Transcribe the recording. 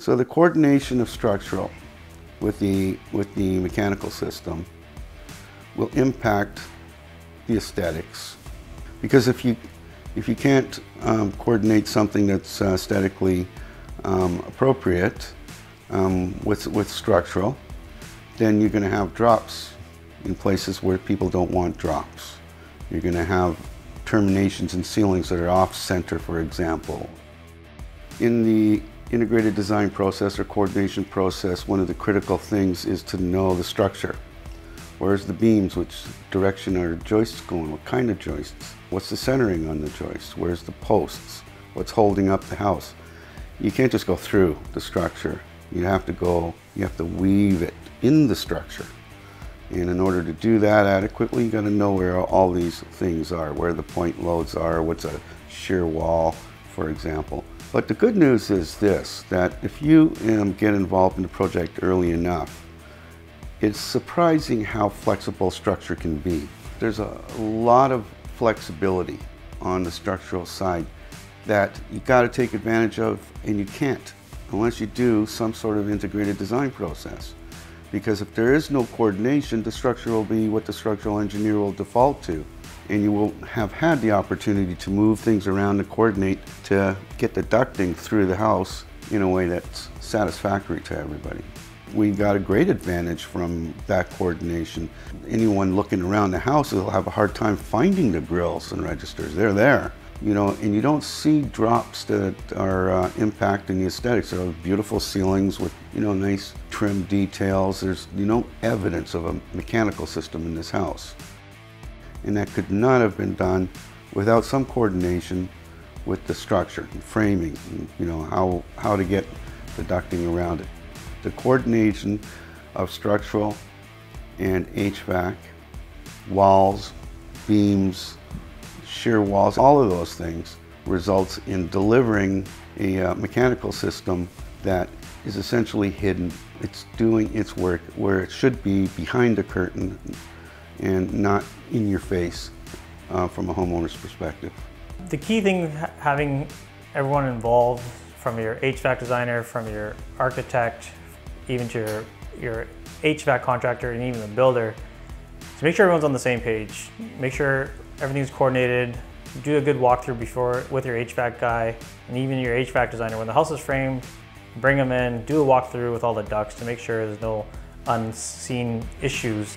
So the coordination of structural with the mechanical system will impact the aesthetics, because if you can't coordinate something that's aesthetically appropriate with structural, then you're going to have drops in places where people don't want drops. You're going to have terminations in ceilings that are off-center, for example. In the integrated design process or coordination process, one of the critical things is to know the structure. Where's the beams? Which direction are joists going? What kind of joists? What's the centering on the joists? Where's the posts? What's holding up the house? You can't just go through the structure. You have to weave it in the structure. And in order to do that adequately, you got to know where all these things are, where the point loads are, what's a shear wall, for example. But the good news is this, that if you get involved in the project early enough, it's surprising how flexible structure can be. There's a lot of flexibility on the structural side that you got to take advantage of, and you can't unless you do some sort of integrated design process. Because if there is no coordination, the structure will be what the structural engineer will default to. And you will have had the opportunity to move things around and coordinate to get the ducting through the house in a way that's satisfactory to everybody. We got a great advantage from that coordination. Anyone looking around the house will have a hard time finding the grills and registers. They're there, you know, and you don't see drops that are impacting the aesthetics. There are beautiful ceilings with, you know, nice trim details. There's, you know, evidence of a mechanical system in this house. And that could not have been done without some coordination with the structure and framing, and, you know, how to get the ducting around it. The coordination of structural and HVAC, walls, beams, shear walls, all of those things results in delivering a mechanical system that is essentially hidden. It's doing its work where it should be, behind the curtain, and not in your face from a homeowner's perspective. The key thing, having everyone involved, from your HVAC designer, from your architect, even to your HVAC contractor, and even the builder, to make sure everyone's on the same page. Make sure everything's coordinated. Do a good walkthrough before with your HVAC guy and even your HVAC designer. When the house is framed, bring them in, do a walkthrough with all the ducts to make sure there's no unseen issues.